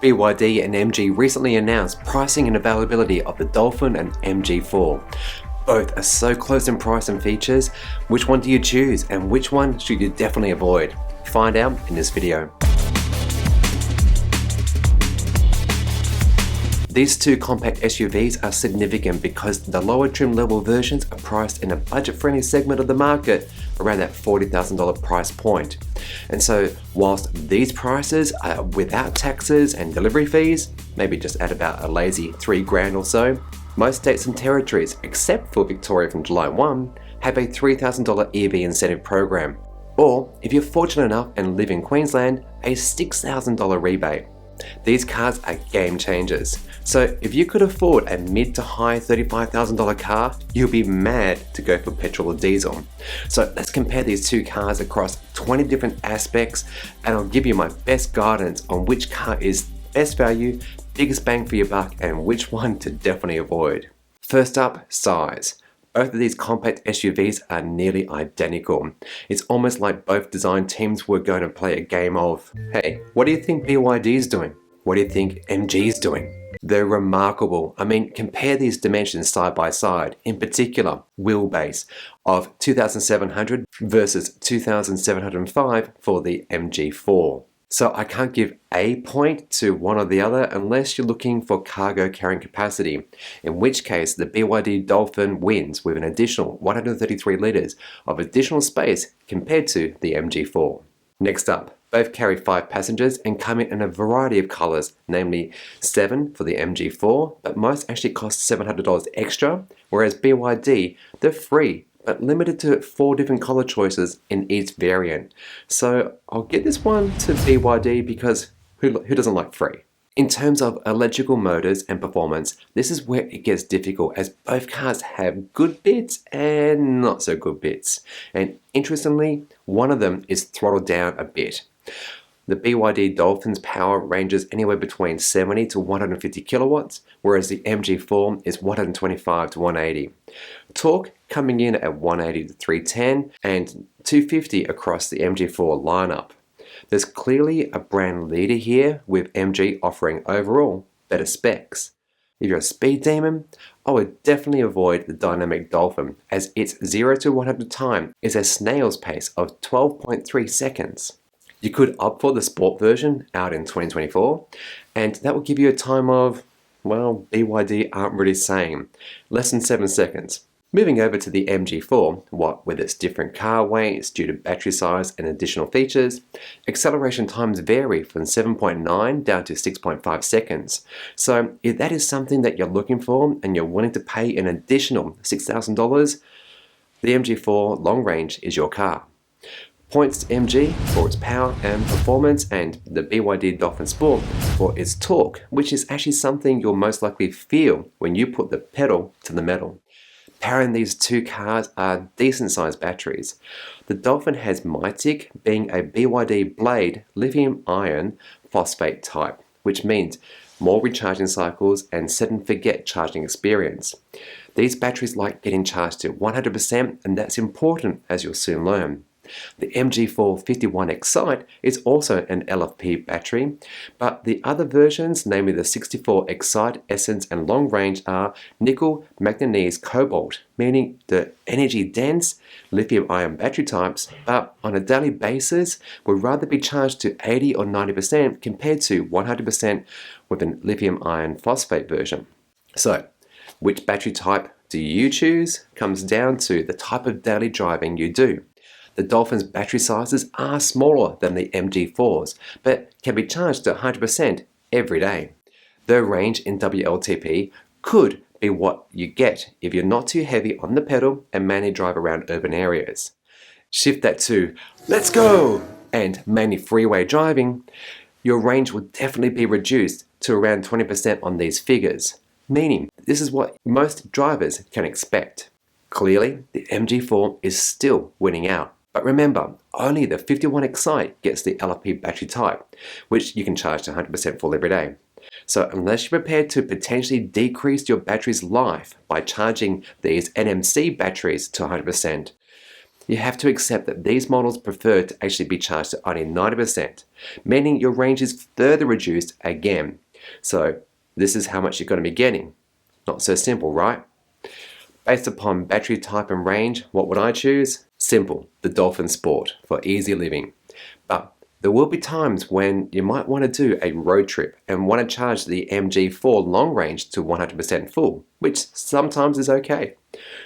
BYD and MG recently announced pricing and availability of the Dolphin and MG4. Both are so close in price and features. Which one do you choose and which one should you definitely avoid? Find out in this video. These two compact SUVs are significant because the lower trim level versions are priced in a budget-friendly segment of the market around that $40,000 price point. And so whilst these prices are without taxes and delivery fees, maybe just at about a lazy $3,000 or so, most states and territories, except for Victoria from July 1, have a $3,000 EV incentive program. Or, if you're fortunate enough and live in Queensland, a $6,000 rebate. These cars are game changers. So if you could afford a mid to high $35,000 car, you'll be mad to go for petrol or diesel. So let's compare these two cars across 20 different aspects, and I'll give you my best guidance on which car is best value, biggest bang for your buck, and which one to definitely avoid. First up, size. Both of these compact SUVs are nearly identical. It's almost like both design teams were going to play a game of, hey, what do you think BYD is doing? What do you think MG is doing? They're remarkable. I mean, compare these dimensions side by side. In particular, wheelbase of 2,700 versus 2,705 for the MG4. So I can't give a point to one or the other unless you're looking for cargo carrying capacity, in which case the BYD Dolphin wins with an additional 133 litres of additional space compared to the MG4. Next up, both carry 5 passengers and come in a variety of colours, namely 7 for the MG4, but most actually cost $700 extra, whereas BYD, they're free, but limited to 4 different color choices in each variant. So I'll give this one to BYD because who doesn't like free? In terms of electrical motors and performance, this is where it gets difficult as both cars have good bits and not so good bits. And interestingly, one of them is throttled down a bit. The BYD Dolphin's power ranges anywhere between 70 to 150 kilowatts, whereas the MG4 is 125 to 180. Torque coming in at 180 to 310 and 250 across the MG4 lineup. There's clearly a brand leader here, with MG offering overall better specs. If you're a speed demon, I would definitely avoid the dynamic Dolphin, as its 0 to 100 time is a snail's pace of 12.3 seconds. You could opt for the sport version out in 2024, and that will give you a time of, well, BYD aren't really saying, less than 7 seconds. Moving over to the MG4, what with its different car weights due to battery size and additional features, acceleration times vary from 7.9 down to 6.5 seconds. So if that is something that you're looking for and you're willing to pay an additional $6,000, the MG4 long range is your car. Points to MG for its power and performance, and the BYD Dolphin Sport for its torque, which is actually something you'll most likely feel when you put the pedal to the metal. Powering these two cars are decent sized batteries. The Dolphin has Mytic, being a BYD Blade lithium iron phosphate type, which means more recharging cycles and set and forget charging experience. These batteries like getting charged to 100%, and that's important, as you'll soon learn. The MG4 51 Excite is also an LFP battery, but the other versions, namely the 64 Excite, Essence and Long Range, are nickel, manganese, cobalt, meaning the energy-dense lithium-ion battery types, but on a daily basis would rather be charged to 80 or 90% compared to 100% with a lithium-ion phosphate version. So, which battery type do you choose comes down to the type of daily driving you do. The Dolphin's battery sizes are smaller than the MG4's, but can be charged to 100% every day. Their range in WLTP could be what you get if you're not too heavy on the pedal and mainly drive around urban areas. Shift that to let's go and mainly freeway driving, your range will definitely be reduced to around 20% on these figures, meaning this is what most drivers can expect. Clearly, the MG4 is still winning out. But remember, only the 51 Excite gets the LFP battery type, which you can charge to 100% full every day. So unless you're prepared to potentially decrease your battery's life by charging these NMC batteries to 100%, you have to accept that these models prefer to actually be charged at only 90%, meaning your range is further reduced again. So this is how much you're going to be getting. Not so simple, right? Based upon battery type and range, what would I choose? Simple, the Dolphin Sport for easy living. But there will be times when you might want to do a road trip and want to charge the MG4 long range to 100% full, which sometimes is okay.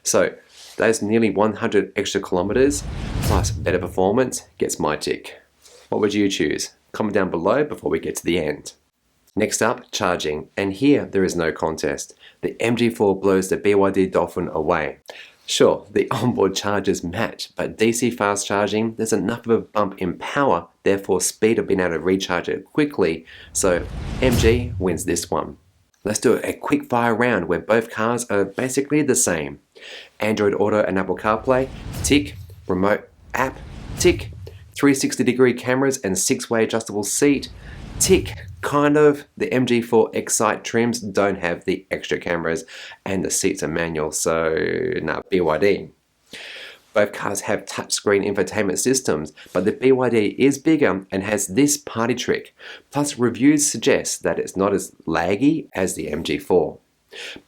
So those nearly 100 extra kilometers plus better performance gets my tick. What would you choose? Comment down below before we get to the end. Next up, charging, and here there is no contest. The MG4 blows the BYD Dolphin away. Sure, the onboard chargers match, but DC fast charging, there's enough of a bump in power, therefore speed of being able to recharge it quickly, so MG wins this one. Let's do a quick fire round where both cars are basically the same. Android Auto and Apple CarPlay, tick. Remote app, tick. 360-degree cameras and 6-way adjustable seat, tick. Kind of. The MG4 Excite trims don't have the extra cameras and the seats are manual, so nah, BYD. Both cars have touchscreen infotainment systems, but the BYD is bigger and has this party trick. Plus, reviews suggest that it's not as laggy as the MG4.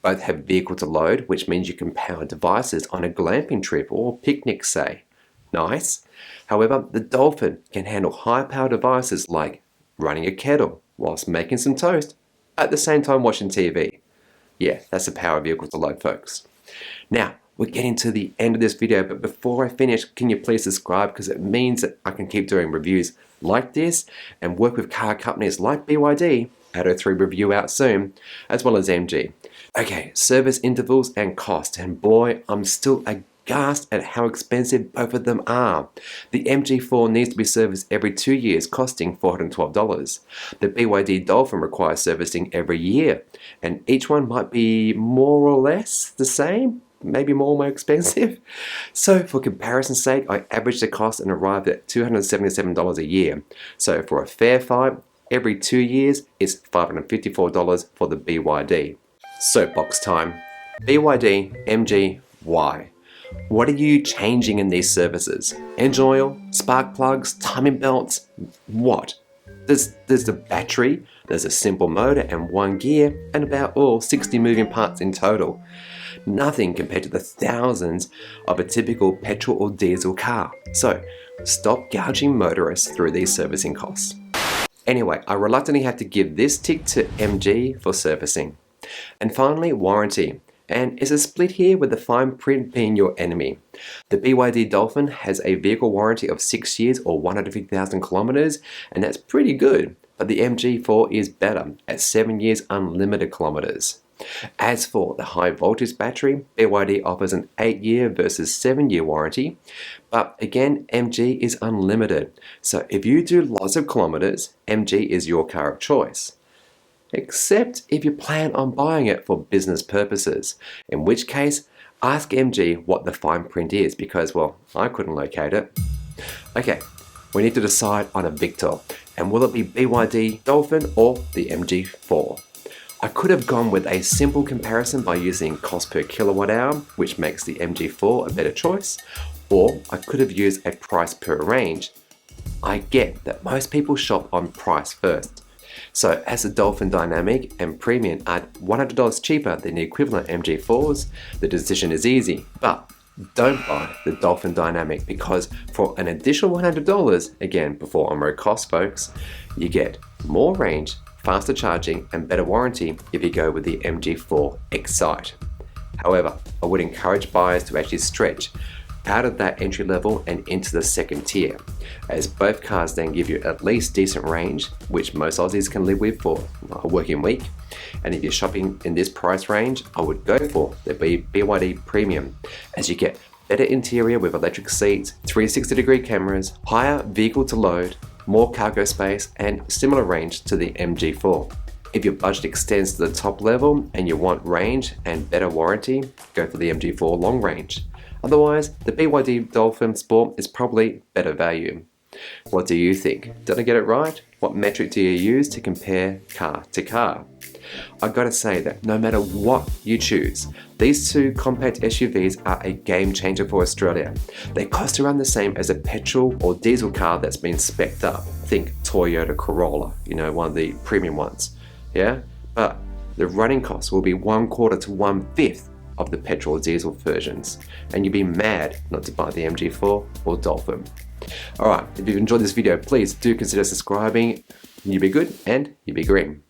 Both have vehicle to load, which means you can power devices on a glamping trip or picnic, say. Nice. However, the Dolphin can handle high-power devices like running a kettle whilst making some toast at the same time watching TV. Yeah, that's the power of vehicle to load, folks. Now, we're getting to the end of this video, but before I finish, can you please subscribe, because it means that I can keep doing reviews like this and work with car companies like BYD, Auto 3 review out soon, as well as MG. Okay, service intervals and cost, and boy, I'm still aghast at how expensive both of them are. The MG4 needs to be serviced every 2 years, costing $412. The BYD Dolphin requires servicing every year, and each one might be more or less the same, maybe more expensive. So for comparison's sake, I averaged the cost and arrived at $277 a year. So for a fair fight, every 2 years is $554 for the BYD. Soapbox time. BYD, MG, why? What are you changing in these services? Engine oil, spark plugs, timing belts, what? There's the battery, there's a simple motor and one gear, and about 60 moving parts in total. Nothing compared to the thousands of a typical petrol or diesel car. So stop gouging motorists through these servicing costs. Anyway, I reluctantly have to give this tick to MG for servicing. And finally, warranty. And it's a split here with the fine print being your enemy. The BYD Dolphin has a vehicle warranty of 6 years or 150,000 kilometers, and that's pretty good. But the MG4 is better at 7 years unlimited kilometers. As for the high voltage battery, BYD offers an 8-year versus 7-year warranty, but again, MG is unlimited. So if you do lots of kilometers, MG is your car of choice. Except if you plan on buying it for business purposes, in which case, ask MG what the fine print is, because, well, I couldn't locate it. Okay, we need to decide on a victor, and will it be BYD Dolphin or the MG4? I could have gone with a simple comparison by using cost per kilowatt hour, which makes the MG4 a better choice, or I could have used a price per range. I get that most people shop on price first. So as the Dolphin Dynamic and Premium are $100 cheaper than the equivalent MG4s, the decision is easy. But don't buy the Dolphin Dynamic, because for an additional $100, again before on-road costs folks, you get more range, faster charging and better warranty if you go with the MG4 Excite. However, I would encourage buyers to actually stretch out of that entry level and into the second tier, as both cars then give you at least decent range, which most Aussies can live with for a working week. And if you're shopping in this price range, I would go for the BYD Premium, as you get better interior with electric seats, 360-degree cameras, higher vehicle to load, more cargo space, and similar range to the MG4. If your budget extends to the top level and you want range and better warranty, go for the MG4 long range. Otherwise, the BYD Dolphin Sport is probably better value. What do you think? Did I get it right? What metric do you use to compare car to car? I gotta say that no matter what you choose, these two compact SUVs are a game changer for Australia. They cost around the same as a petrol or diesel car that's been specced up. Think Toyota Corolla, one of the premium ones. Yeah? But the running costs will be 1/4 to 1/5 of the petrol or diesel versions. And you'd be mad not to buy the MG4 or Dolphin. Alright, if you've enjoyed this video, please do consider subscribing. You be good and you be green.